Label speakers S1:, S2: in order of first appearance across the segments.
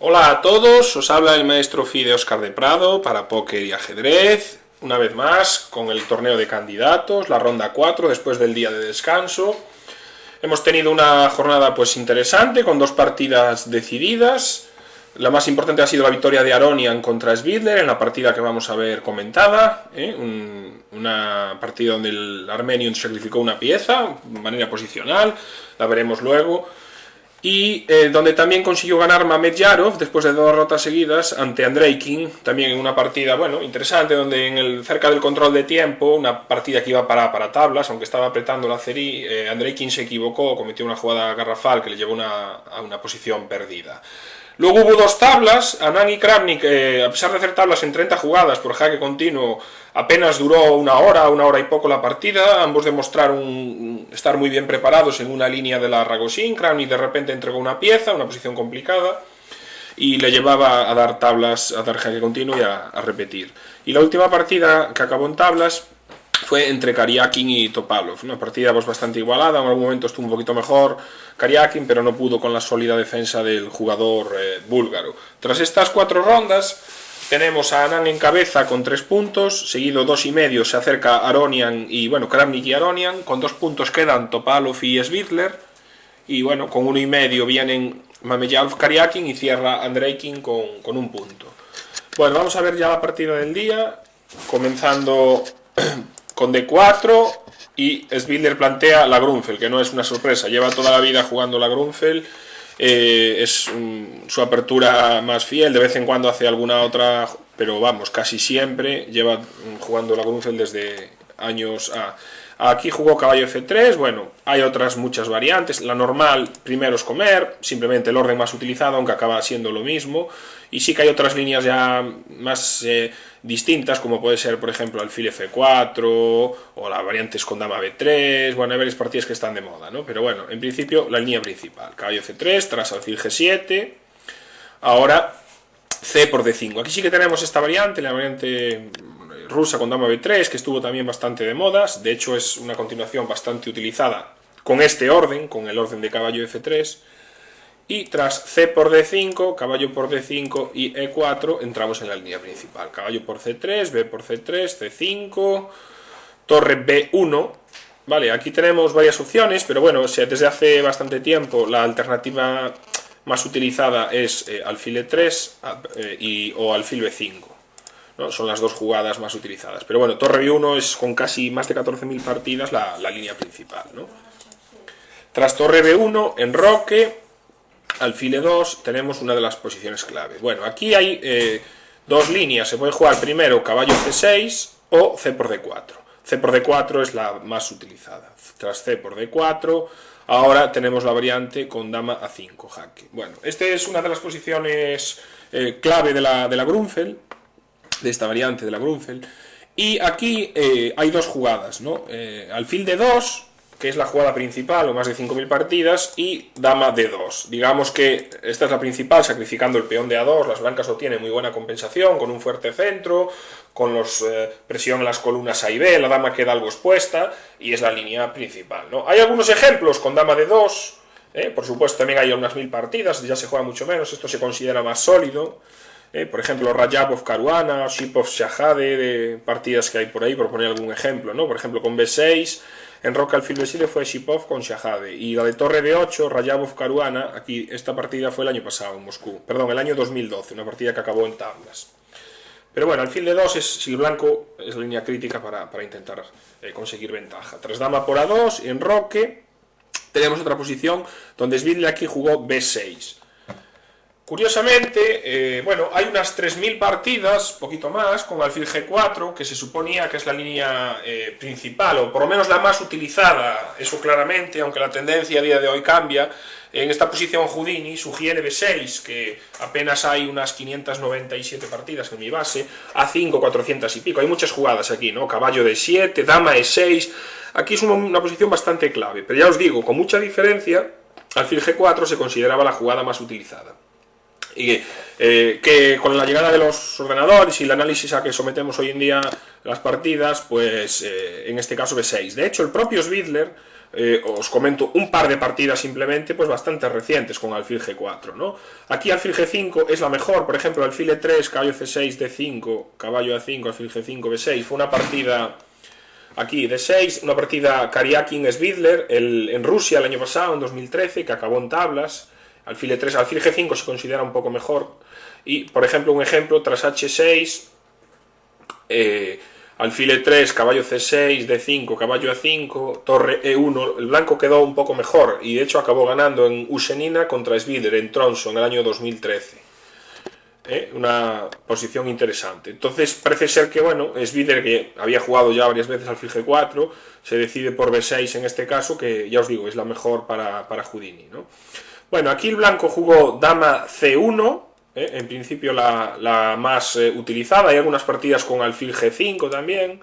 S1: Hola a todos, os habla el maestro Fide Oscar de Prado para póker y ajedrez, una vez más con el torneo de candidatos, la ronda 4 después del día de descanso. Hemos tenido una jornada pues interesante con dos partidas decididas. La más importante ha sido la victoria de Aronian contra Svidler en la partida que vamos a ver comentada, una partida donde el Armenian sacrificó una pieza de manera posicional, la veremos luego. Y donde también consiguió ganar Mamedyarov después de dos derrotas seguidas ante Andreikin, también en una partida, bueno, interesante, donde cerca del control de tiempo, una partida que iba para tablas, aunque estaba apretando la serie, Andreikin se equivocó, cometió una jugada garrafal que le llevó a una posición perdida. Luego hubo dos tablas, Anand y Kramnik, a pesar de hacer tablas en 30 jugadas por jaque continuo, apenas duró una hora y poco la partida. Ambos demostraron estar muy bien preparados en una línea de la Ragozin. Kramnik de repente entregó una pieza, una posición complicada, y le llevaba a dar tablas, a dar jaque continuo y a repetir. Y la última partida, que acabó en tablas, fue entre Karyakin y Topalov, una partida pues bastante igualada. En algún momento estuvo un poquito mejor Karyakin, pero no pudo con la sólida defensa del jugador búlgaro. Tras estas 4 rondas tenemos a Anand en cabeza con 3 puntos, seguido 2,5 se acerca Aronian y bueno, Kramnik y Aronian, con 2 puntos quedan Topalov y Svidler, y bueno, con 1,5 vienen Mamedyarov, Karyakin y cierra Andreikin con 1 punto. Bueno, vamos a ver ya la partida del día, comenzando con D4, y Svidler plantea la Grunfeld, que no es una sorpresa, lleva toda la vida jugando la Grunfeld, es su apertura más fiel, de vez en cuando hace alguna otra, pero vamos, casi siempre lleva jugando la Grunfeld desde años A. Aquí jugó caballo F3, bueno, hay otras muchas variantes, la normal primero es comer, simplemente el orden más utilizado, aunque acaba siendo lo mismo, y sí que hay otras líneas ya más distintas, como puede ser, por ejemplo, alfil F4, o las variantes con dama B3, bueno, hay varias partidas que están de moda, ¿no? Pero bueno, en principio, la línea principal, caballo F3, tras alfil G7, ahora C por D5. Aquí sí que tenemos esta variante, la variante rusa con dama B3, que estuvo también bastante de modas, de hecho es una continuación bastante utilizada con este orden, con el orden de caballo F3, y tras C por D5, caballo por D5 y E4 entramos en la línea principal, caballo por C3, B por C3, C5, torre B1, vale, aquí tenemos varias opciones, pero bueno, desde hace bastante tiempo la alternativa más utilizada es alfil E3 o alfil B5, ¿no? Son las dos jugadas más utilizadas, pero bueno, torre B1 es con casi más de 14.000 partidas la línea principal, ¿no? Tras torre B1, enroque, alfil E2, tenemos una de las posiciones clave. Bueno, aquí hay dos líneas, se puede jugar primero caballo C6 o C por D4. C por D4 es la más utilizada. Tras C por D4, ahora tenemos la variante con dama A5, jaque. Bueno, esta es una de las posiciones clave de la Grunfeld, de esta variante de la Grunfeld. Y aquí hay dos jugadas, ¿no? Alfil D2, que es la jugada principal, o más de 5.000 partidas, y dama D2. Digamos que esta es la principal, sacrificando el peón de A2, las blancas obtienen muy buena compensación, con un fuerte centro, con presión en las columnas A y B, la dama queda algo expuesta, y es la línea principal, ¿no? Hay algunos ejemplos con dama D2, por supuesto también hay unas 1.000 partidas, ya se juega mucho menos, esto se considera más sólido. Por ejemplo, Rajabov Caruana, Shipov Shahade, de partidas que hay por ahí, por poner algún ejemplo, ¿no? Por ejemplo, con B6, en roca alfil B7 fue Shipov con Shahade, y la de torre D8, Rajabov Caruana, aquí esta partida fue el año pasado en Moscú, perdón, el año 2012, una partida que acabó en tablas. Pero bueno, alfil D2 es, si el blanco es la línea crítica para intentar conseguir ventaja. Tras dama por A2, en roque, tenemos otra posición donde Svidler aquí jugó B6. Curiosamente, bueno, hay unas 3.000 partidas, poquito más, con alfil G4, que se suponía que es la línea principal, o por lo menos la más utilizada, eso claramente, aunque la tendencia a día de hoy cambia. En esta posición Houdini sugiere B6, que apenas hay unas 597 partidas en mi base, A5 400 y pico, hay muchas jugadas aquí, ¿no? Caballo D7, dama E6, aquí es una posición bastante clave, pero ya os digo, con mucha diferencia, alfil G4 se consideraba la jugada más utilizada. Y que con la llegada de los ordenadores y el análisis a que sometemos hoy en día las partidas, pues en este caso B6. De hecho, el propio Svidler, os comento un par de partidas simplemente, pues bastante recientes con alfil G4, ¿no? Aquí alfil G5 es la mejor, por ejemplo, alfil E3, caballo C6, D5, caballo A5, alfil G5, B6, fue una partida aquí D6, una partida Karyakin-Svidler en Rusia el año pasado, en 2013, que acabó en tablas. Alfil E3, alfil G5 se considera un poco mejor. Y, por ejemplo, un ejemplo, tras H6, alfil E3, caballo C6, D5, caballo A5, torre E1, el blanco quedó un poco mejor y de hecho acabó ganando en Usenina contra Svidler en Tromsø en el año 2013. Una posición interesante. Entonces parece ser que, bueno, Svidler, que había jugado ya varias veces alfil G4, se decide por B6 en este caso, que ya os digo, es la mejor para Houdini, ¿no? Bueno, aquí el blanco jugó dama C1, en principio la más utilizada. Hay algunas partidas con alfil G5 también,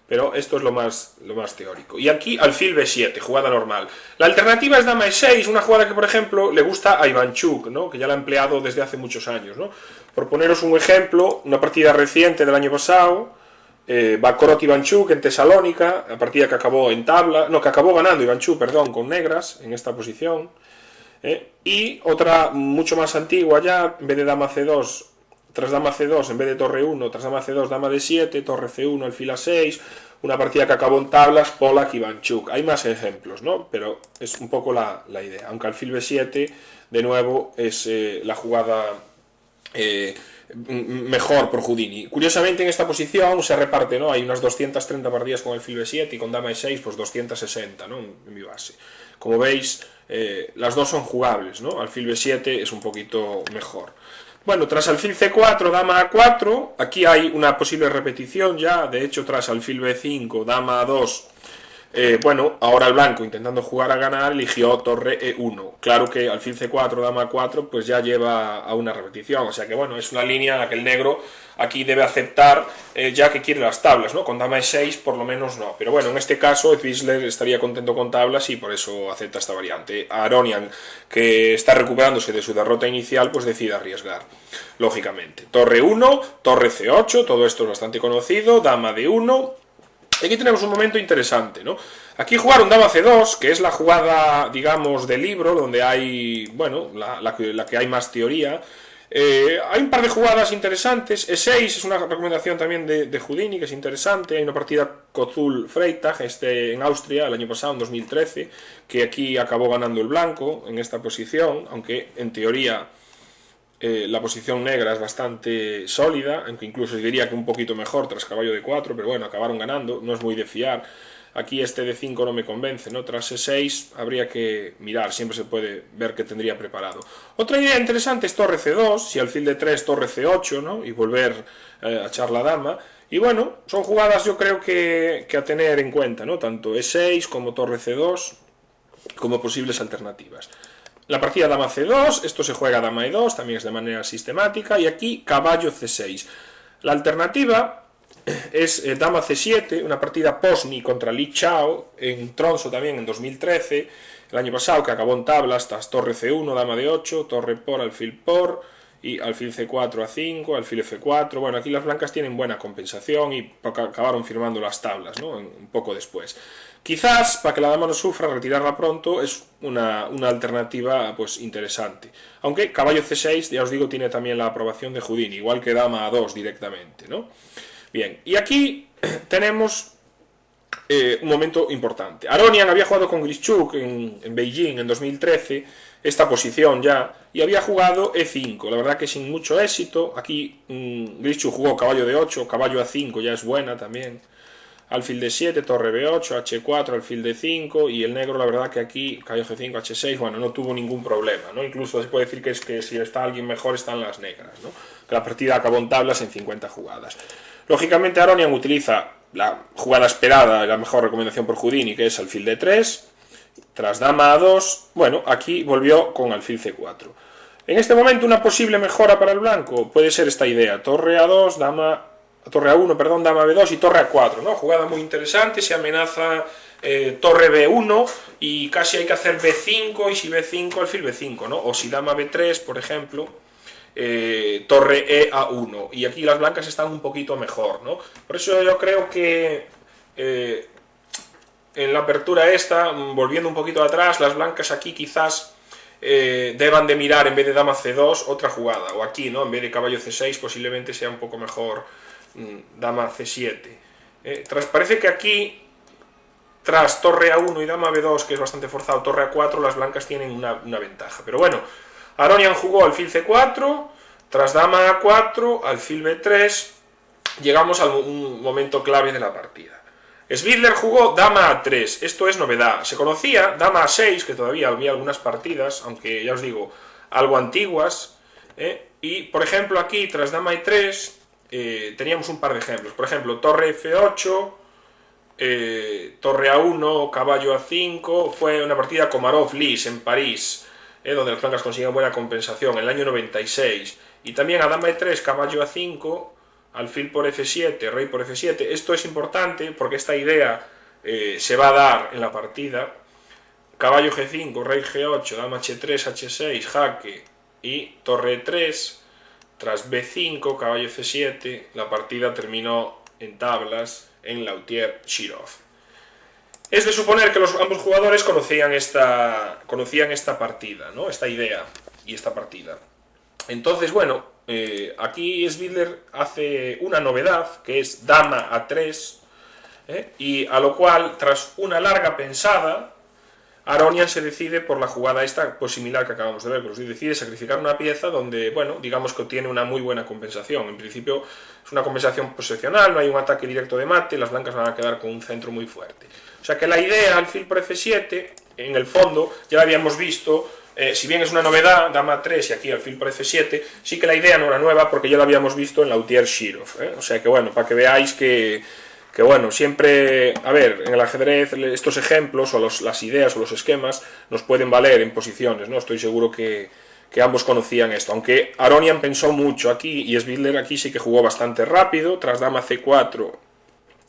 S1: pero esto es lo más teórico. Y aquí alfil B7, jugada normal. La alternativa es dama E6, una jugada que, por ejemplo, le gusta a Ivanchuk, ¿no? Que ya la ha empleado desde hace muchos años, ¿no? Por poneros un ejemplo, una partida reciente del año pasado, Bakorot-Ivanchuk en Tesalónica, la partida que acabó en tabla, no, que acabó ganando Ivanchuk, perdón, con negras en esta posición. Y otra mucho más antigua ya, en vez de dama C2, tras dama C2, en vez de torre 1, tras dama C2, dama D7, torre C1, alfil A6, una partida que acabó en tablas, Polak-Ivanchuk. Hay más ejemplos, ¿no? Pero es un poco la idea. Aunque alfil B7, de nuevo, es la jugada mejor por Houdini. Curiosamente, en esta posición se reparte, ¿no? Hay unas 230 partidas con alfil B7 y con dama E6, pues 260, ¿no? En mi base. Como veis, las dos son jugables, ¿no? Alfil B7 es un poquito mejor. Bueno, tras alfil C4, dama A4, aquí hay una posible repetición ya. De hecho, tras alfil B5, dama A2, bueno, ahora el blanco, intentando jugar a ganar, eligió torre E1. Claro que alfil C4, dama A4, pues ya lleva a una repetición. O sea que, bueno, es una línea en la que el negro aquí debe aceptar, ya que quiere las tablas, ¿no? Con dama E6 por lo menos no. Pero bueno, en este caso Svidler estaría contento con tablas y por eso acepta esta variante. Aronian, que está recuperándose de su derrota inicial, pues decide arriesgar, lógicamente. Torre 1, torre C8, todo esto es bastante conocido, dama D1. Aquí tenemos un momento interesante, ¿no? Aquí jugaron dama C2, que es la jugada, digamos, del libro, donde hay, bueno, la que hay más teoría. Hay un par de jugadas interesantes. E6 es una recomendación también de Houdini, que es interesante. Hay una partida Kozul-Freitag en Austria el año pasado, en 2013, que aquí acabó ganando el blanco en esta posición, aunque en teoría la posición negra es bastante sólida, aunque incluso diría que un poquito mejor tras caballo D4, pero bueno, acabaron ganando, no es muy de fiar. Aquí este D5 no me convence, ¿no? Tras E6 habría que mirar, siempre se puede ver que tendría preparado. Otra idea interesante es torre C2, si alfil D3, torre C8, ¿no? Y volver a echar la dama. Y bueno, son jugadas yo creo que a tener en cuenta, ¿no? Tanto E6 como torre C2 como posibles alternativas. La partida dama C2, esto se juega dama E2, también es de manera sistemática, y aquí caballo C6. La alternativa es dama C7, una partida Posny contra Li Chao, en Tromsø también en 2013, el año pasado, que acabó en tablas, tras torre C1, dama D8, torre por, alfil por, y alfil C4 A5, alfil F4. Bueno, aquí las blancas tienen buena compensación y acabaron firmando las tablas, ¿no? Un poco después. Quizás, para que la dama no sufra, retirarla pronto es una alternativa pues interesante. Aunque caballo C6, ya os digo, tiene también la aprobación de Houdini, igual que dama A2 directamente, ¿no? Bien, y aquí tenemos un momento importante. Aronian había jugado con Grischuk en Beijing en 2013, esta posición ya, y había jugado E5, la verdad que sin mucho éxito. Aquí Grischuk jugó caballo D8, caballo A5 ya es buena también, alfil D7, torre B8, H4, alfil D5, y el negro la verdad que aquí, caballo G5, H6, bueno, no tuvo ningún problema, ¿no? Incluso se puede decir que es que si está alguien mejor están las negras, ¿no? Que la partida acabó en tablas en 50 jugadas. Lógicamente Aronian utiliza la jugada esperada, la mejor recomendación por Houdini, que es alfil D3, tras dama A2, bueno, aquí volvió con alfil C4. En este momento una posible mejora para el blanco puede ser esta idea, torre A2, torre A1, perdón, dama B2 y torre A4, ¿no? Jugada muy interesante, se amenaza torre B1 y casi hay que hacer B5 y si B5 alfil B5, ¿no? O si dama B3, por ejemplo, torre E a 1, y aquí las blancas están un poquito mejor, ¿no? Por eso yo creo que en la apertura esta, volviendo un poquito atrás, las blancas aquí quizás deban de mirar, en vez de dama C2, otra jugada, o aquí, ¿no? En vez de caballo C6 posiblemente sea un poco mejor dama C7. Parece que aquí, tras torre A1 y dama B2, que es bastante forzado, torre A4, las blancas tienen una ventaja. Pero bueno, Aronian jugó alfil C4, tras dama A4, alfil B3, llegamos a un momento clave de la partida. Svidler jugó dama A3, esto es novedad. Se conocía dama A6, que todavía había algunas partidas, aunque ya os digo, algo antiguas, y por ejemplo aquí, tras dama E3, teníamos un par de ejemplos. Por ejemplo, torre F8, torre A1, caballo A5, fue una partida Komarov-Lis en París, donde las blancas consiguieron buena compensación en el año 96. Y también a dama E3, caballo A5, alfil por F7, rey por F7. Esto es importante porque esta idea se va a dar en la partida. Caballo G5, rey G8, dama H3, H6, jaque y torre E3. Tras B5, caballo F7, la partida terminó en tablas en Lautier-Shirov. Es de suponer que ambos jugadores conocían esta partida, ¿no? Esta idea y esta partida. Entonces, bueno, aquí Svidler hace una novedad, que es dama A3, y a lo cual, tras una larga pensada, Aronian se decide por la jugada esta, pues similar que acabamos de ver, que decide sacrificar una pieza donde, bueno, digamos que obtiene una muy buena compensación. En principio es una compensación posicional, no hay un ataque directo de mate, las blancas van a quedar con un centro muy fuerte. O sea que la idea, alfil por F7, en el fondo, ya la habíamos visto, si bien es una novedad, dama 3 y aquí alfil por F7, sí que la idea no era nueva porque ya la habíamos visto en Lautier-Shirov. O sea que, bueno, para que veáis que bueno, siempre, a ver, en el ajedrez estos ejemplos o las ideas o los esquemas nos pueden valer en posiciones, ¿no? Estoy seguro que ambos conocían esto, aunque Aronian pensó mucho aquí y Svidler aquí sí que jugó bastante rápido, tras dama C4,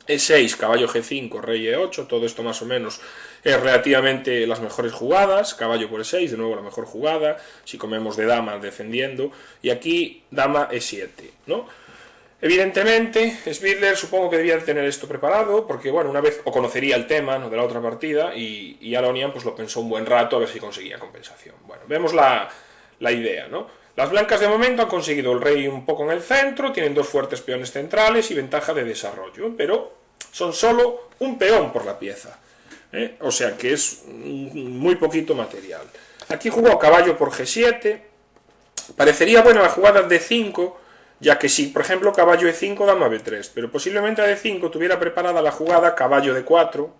S1: E6, caballo G5, rey E8, todo esto más o menos es relativamente las mejores jugadas, caballo por E6, de nuevo la mejor jugada, si comemos de dama defendiendo, y aquí dama E7, ¿no? Evidentemente, Svidler supongo que debía tener esto preparado, porque bueno, una vez o conocería el tema, ¿no?, de la otra partida, y Aronian pues lo pensó un buen rato a ver si conseguía compensación. Bueno, vemos la idea, ¿no? Las blancas de momento han conseguido el rey un poco en el centro, tienen dos fuertes peones centrales y ventaja de desarrollo, pero son solo un peón por la pieza, o sea que es muy poquito material. Aquí jugó caballo por G7, parecería buena la jugada de D5, ya que si, por ejemplo, caballo E5, dama B3, pero posiblemente a D5 tuviera preparada la jugada caballo D4,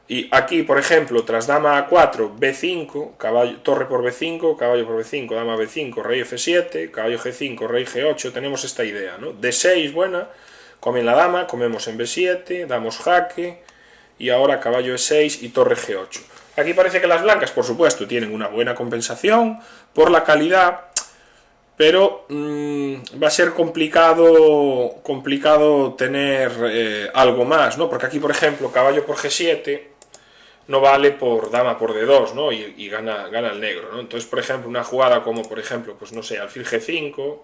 S1: y aquí, por ejemplo, tras dama A4, B5, caballo, torre por B5, caballo por B5, dama B5, rey F7, caballo G5, rey G8, tenemos esta idea, ¿no? D6, buena, comen la dama, comemos en B7, damos jaque, y ahora caballo E6 y torre G8. Aquí parece que las blancas, por supuesto, tienen una buena compensación por la calidad, pero va a ser complicado tener algo más, ¿no? Porque aquí, por ejemplo, caballo por G7 no vale por dama por D2, ¿no? Y gana el negro, ¿no? Entonces, por ejemplo, una jugada como, por ejemplo, pues no sé, alfil G5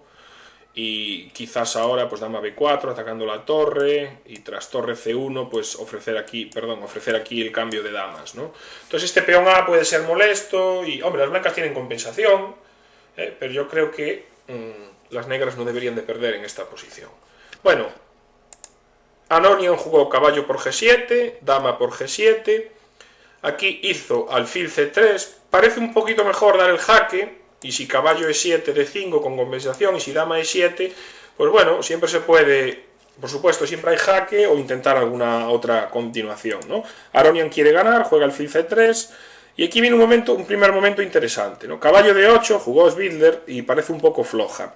S1: y quizás ahora pues dama B4 atacando la torre y tras torre C1 pues ofrecer aquí el cambio de damas, ¿no? Entonces este peón A puede ser molesto y, hombre, las blancas tienen compensación, pero yo creo que las negras no deberían de perder en esta posición. Bueno, Aronian jugó caballo por G7, dama por G7, aquí hizo alfil C3, parece un poquito mejor dar el jaque, y si caballo E7, D5 con compensación, y si dama E7, pues bueno, siempre se puede, por supuesto, siempre hay jaque o intentar alguna otra continuación, ¿no? Aronian quiere ganar, juega alfil C3, y aquí viene un primer momento interesante, ¿no? Caballo D8, jugó Svidler y parece un poco floja.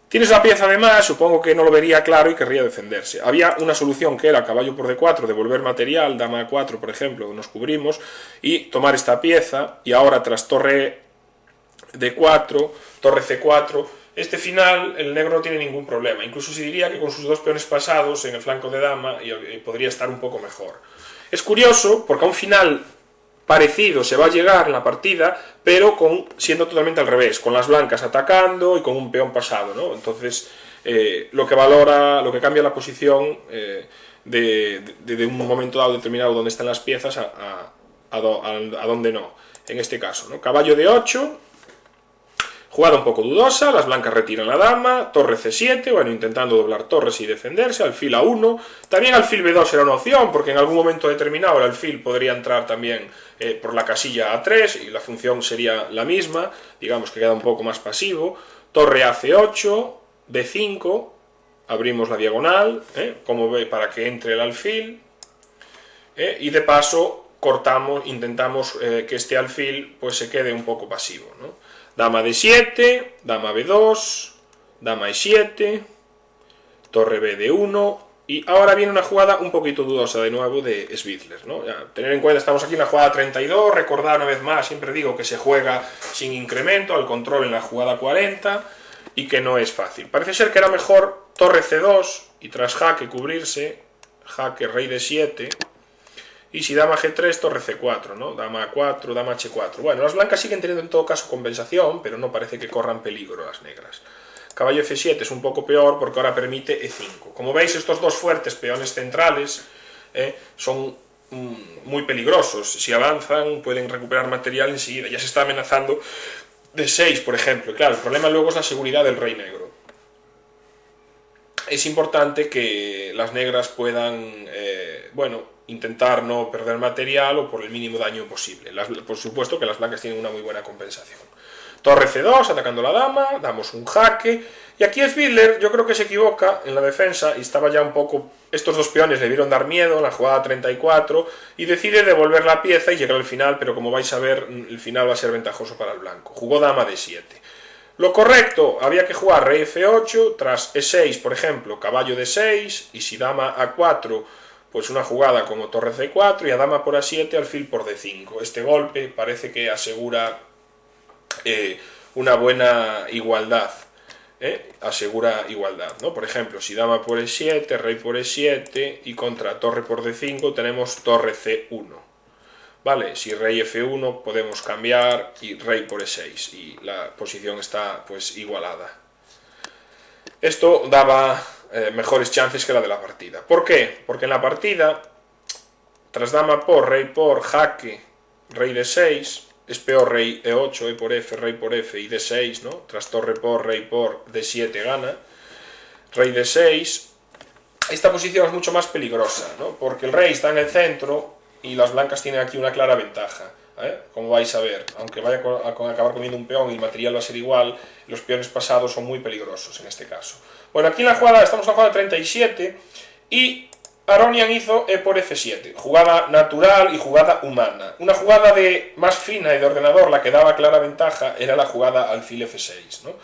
S1: Tienes la pieza de más, supongo que no lo vería claro y querría defenderse. Había una solución que era caballo por D4, devolver material, dama A4, por ejemplo, nos cubrimos, y tomar esta pieza, y ahora tras torre D4, torre C4, este final el negro no tiene ningún problema, incluso se diría que con sus dos peones pasados en el flanco de dama podría estar un poco mejor. Es curioso porque a un final parecido se va a llegar en la partida, pero siendo totalmente al revés, con las blancas atacando y con un peón pasado, ¿no? Entonces, lo que cambia la posición de un momento dado determinado donde están las piezas a donde no, en este caso, ¿no? Caballo de 8, jugada un poco dudosa, las blancas retiran la dama, torre C7, bueno, intentando doblar torres y defenderse, alfil A1, también alfil B2 era una opción, porque en algún momento determinado el alfil podría entrar también por la casilla A3 y la función sería la misma, digamos que queda un poco más pasivo, torre A C8, D5, abrimos la diagonal, como ve, para que entre el alfil, y de paso intentamos que este alfil pues se quede un poco pasivo, ¿no? Dama D7, dama B2, dama E7, torre B D1, y ahora viene una jugada un poquito dudosa de nuevo de Svidler, ¿no? Ya, tener en cuenta, estamos aquí en la jugada 32, recordad una vez más, siempre digo que se juega sin incremento, al control en la jugada 40, y que no es fácil. Parece ser que era mejor torre C2, y tras jaque cubrirse, jaque rey D7, y si dama G3, torre C4, ¿no? Dama A4, dama H4. Bueno, las blancas siguen teniendo en todo caso compensación, pero no parece que corran peligro las negras. Caballo F7 es un poco peor porque ahora permite E5. Como veis, estos dos fuertes peones centrales son muy peligrosos. Si avanzan, pueden recuperar material enseguida. Ya se está amenazando D6, por ejemplo. Y claro, el problema luego es la seguridad del rey negro. Es importante que las negras puedan, intentar no perder material o por el mínimo daño posible. Por supuesto que las blancas tienen una muy buena compensación. Torre C2, atacando la dama, damos un jaque, y aquí Svidler yo creo que se equivoca en la defensa, y estaba ya un poco, estos dos peones le vieron dar miedo en la jugada 34, y decide devolver la pieza y llegar al final, pero como vais a ver, el final va a ser ventajoso para el blanco. Jugó dama D7. Lo correcto, había que jugar rey F8, tras E6, por ejemplo, caballo D6, y si dama A4, pues una jugada como torre C4, y a dama por A7, alfil por D5. Este golpe parece que asegura una buena igualdad, asegura igualdad, ¿no? Por ejemplo, si dama por E7, rey por E7, y contra torre por D5 tenemos torre C1. Vale, si rey F1 podemos cambiar y rey por E6 y la posición está pues igualada. Esto daba mejores chances que la de la partida. ¿Por qué? Porque en la partida, tras dama por, rey por, jaque, rey D6, es peor rey E8, E por F, rey por F y D6, ¿no? Tras torre por, rey por, D7 gana, rey D6. Esta posición es mucho más peligrosa, ¿no? Porque el rey está en el centro y las blancas tienen aquí una clara ventaja, como vais a ver, aunque vaya a acabar comiendo un peón y el material va a ser igual, los peones pasados son muy peligrosos en este caso. Bueno, aquí en la jugada, estamos en la jugada 37 y Aronian hizo E por F7, jugada natural y jugada humana. Una jugada más fina y de ordenador, la que daba clara ventaja, era la jugada alfil F6, ¿no?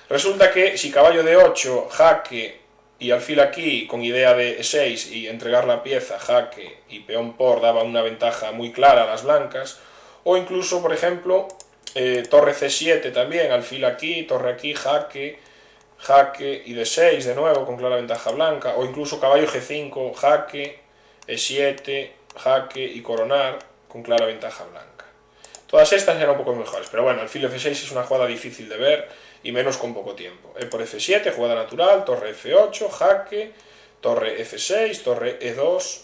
S1: Resulta que si caballo de 8, jaque, y alfil aquí con idea de E6 y entregar la pieza, jaque y peón por daba una ventaja muy clara a las blancas, o incluso, por ejemplo, torre C7 también, alfil aquí, torre aquí, jaque, jaque y D6 de nuevo con clara ventaja blanca, o incluso caballo G5, jaque, E7, jaque y coronar con clara ventaja blanca. Todas estas eran un poco mejores, pero bueno, alfil F6 es una jugada difícil de ver y menos con poco tiempo. E por F7, jugada natural, torre F8, jaque, torre F6, torre E2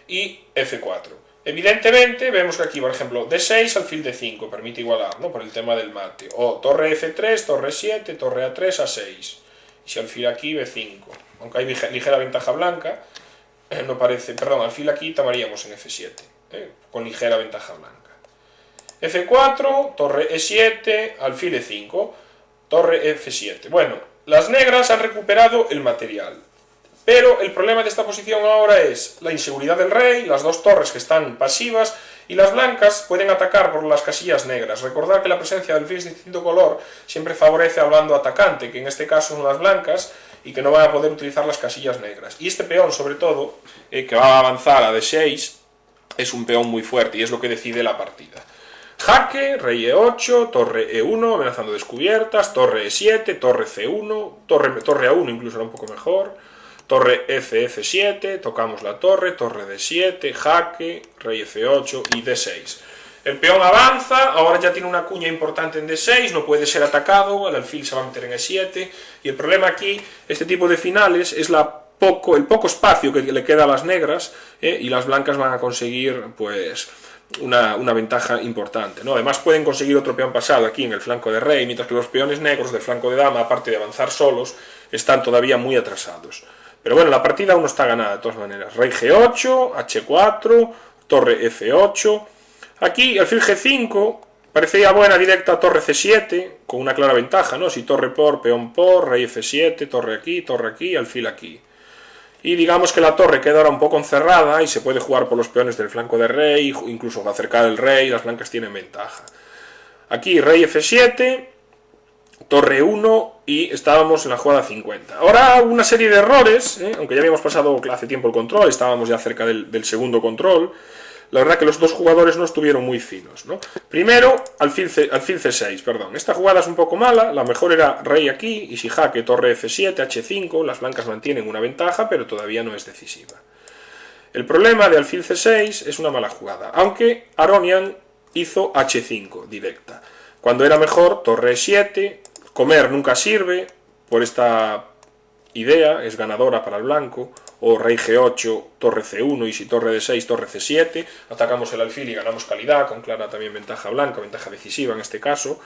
S1: y F4. Evidentemente vemos que aquí, por ejemplo, D6, alfil D5, permite igualar, ¿no? Por el tema del mate. O torre F3, torre 7, torre A3, A6. Y si alfil aquí, B5. Aunque hay ligera ventaja blanca, no parece... Perdón, alfil aquí tomaríamos en F7, con ligera ventaja blanca. F4, torre E7, alfil E5, torre F7. Bueno, las negras han recuperado el material. Pero el problema de esta posición ahora es la inseguridad del rey, las dos torres que están pasivas, y las blancas pueden atacar por las casillas negras. Recordad que la presencia de alfiles de distinto color siempre favorece al bando atacante, que en este caso son las blancas, y que no van a poder utilizar las casillas negras. Y este peón, sobre todo, que va a avanzar a D6, es un peón muy fuerte, y es lo que decide la partida. Jaque, rey E8, torre E1, amenazando descubiertas, torre E7, torre C1, torre A1 incluso era un poco mejor, torre F7, tocamos la torre D7, jaque, rey F8 y D6. El peón avanza, ahora ya tiene una cuña importante en D6, no puede ser atacado, el alfil se va a meter en E7, y el problema aquí, este tipo de finales, es el poco espacio que le queda a las negras, y las blancas van a conseguir, pues, una ventaja importante, ¿no? Además pueden conseguir otro peón pasado aquí en el flanco de rey, mientras que los peones negros del flanco de dama, aparte de avanzar solos, están todavía muy atrasados. Pero bueno, la partida aún no está ganada de todas maneras. Rey G8, H4, torre F8. Aquí alfil G5, parecería buena directa torre C7, con una clara ventaja, ¿no? Si torre por, peón por, rey F7, torre aquí, alfil aquí. Y digamos que la torre queda ahora un poco encerrada y se puede jugar por los peones del flanco de rey, incluso acercar el rey, las blancas tienen ventaja. Aquí rey F7, torre 1 y estábamos en la jugada 50. Ahora una serie de errores, aunque ya habíamos pasado hace tiempo el control, estábamos ya cerca del segundo control. La verdad que los dos jugadores no estuvieron muy finos, ¿no? Primero, alfil C6, perdón. Esta jugada es un poco mala, la mejor era rey aquí, y si jaque, torre F7, H5, las blancas mantienen una ventaja, pero todavía no es decisiva. El problema de alfil C6 es una mala jugada, aunque Aronian hizo H5 directa. Cuando era mejor, torre E7, comer nunca sirve, por esta idea, es ganadora para el blanco, o rey G8, torre C1 y si torre D6, torre C7, atacamos el alfil y ganamos calidad, con clara también ventaja blanca, ventaja decisiva en este caso.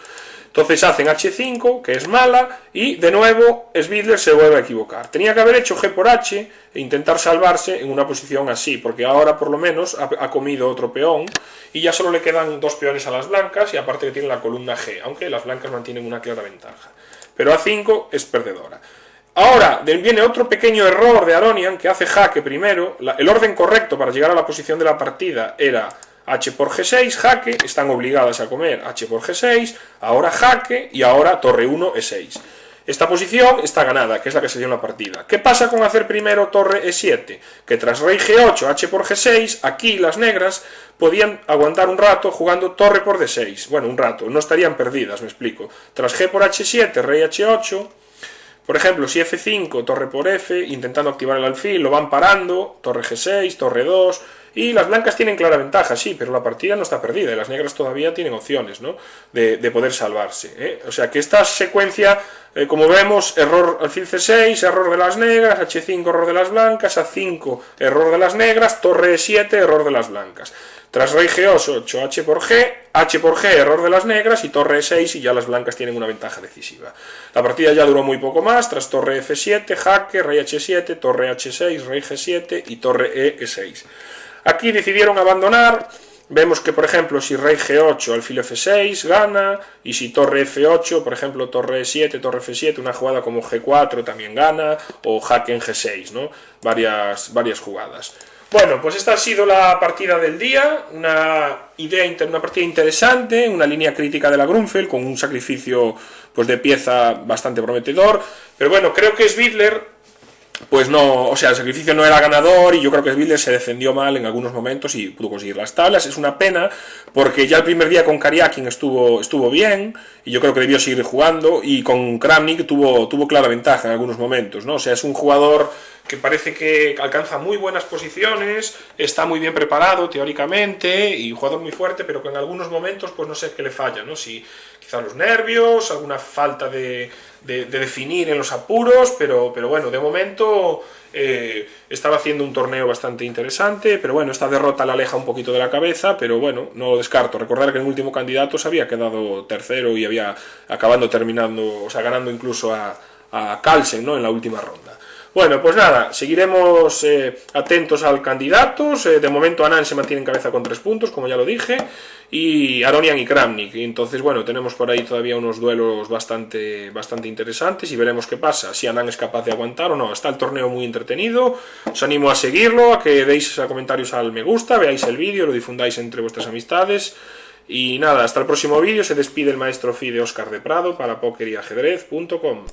S1: Entonces hacen H5, que es mala, y de nuevo Svidler se vuelve a equivocar. Tenía que haber hecho G por H e intentar salvarse en una posición así, porque ahora por lo menos ha comido otro peón, y ya solo le quedan dos peones a las blancas, y aparte que tiene la columna G, aunque las blancas mantienen una clara ventaja. Pero A5 es perdedora. Ahora viene otro pequeño error de Aronian, que hace jaque primero. El orden correcto para llegar a la posición de la partida era H por G6, jaque, están obligadas a comer H por G6, ahora jaque y ahora torre 1, E6. Esta posición está ganada, que es la que se dio en la partida. ¿Qué pasa con hacer primero torre E7? Que tras rey G8, H por G6, aquí las negras podían aguantar un rato jugando torre por D6. Bueno, un rato, no estarían perdidas, me explico. Tras G por H7, rey H8... Por ejemplo, si F5, torre por F, intentando activar el alfil, lo van parando, torre G6, torre 2, y las blancas tienen clara ventaja, sí, pero la partida no está perdida, y las negras todavía tienen opciones, ¿no?, de poder salvarse, ¿eh? O sea que esta secuencia, como vemos, error alfil C6, error de las negras, H5, error de las blancas, A5, error de las negras, torre E7, error de las blancas. Tras rey G8, H por G, error de las negras, y torre E6, y ya las blancas tienen una ventaja decisiva. La partida ya duró muy poco más, tras torre F7, jaque, rey H7, torre H6, rey G7 y torre E6. Aquí decidieron abandonar. Vemos que, por ejemplo, si rey G8, alfil F6, gana, y si torre F8, por ejemplo, torre E7, torre F7, una jugada como G4 también gana, o jaque en G6, ¿no? Varias jugadas. Bueno, pues esta ha sido la partida del día, una partida interesante, una línea crítica de la Grunfeld, con un sacrificio pues de pieza bastante prometedor, pero bueno, creo que Svidler, pues no, o sea, el sacrificio no era ganador, y yo creo que Svidler se defendió mal en algunos momentos y pudo conseguir las tablas. Es una pena, porque ya el primer día con Karyakin estuvo bien, y yo creo que debió seguir jugando, y con Kramnik tuvo clara ventaja en algunos momentos, ¿no? O sea, es un jugador que parece que alcanza muy buenas posiciones, está muy bien preparado teóricamente, y un jugador muy fuerte, pero que en algunos momentos pues no sé qué le falla, ¿no? Si quizá los nervios, alguna falta de definir en los apuros, pero bueno, de momento estaba haciendo un torneo bastante interesante, pero bueno, esta derrota la aleja un poquito de la cabeza, pero bueno, no lo descarto. Recordar que en el último candidato se había quedado tercero y había ganando incluso a Carlsen, ¿no?, en la última ronda. Bueno, pues nada, seguiremos atentos al candidatos. De momento Anand se mantiene en cabeza con 3 puntos, como ya lo dije, y Aronian y Kramnik. Y entonces, bueno, tenemos por ahí todavía unos duelos bastante interesantes, y veremos qué pasa, si Anand es capaz de aguantar o no. Está el torneo muy entretenido, os animo a seguirlo, a que deis comentarios al me gusta, veáis el vídeo, lo difundáis entre vuestras amistades. Y nada, hasta el próximo vídeo. Se despide el maestro Fi de Óscar de Prado para PokerYajedrez.com.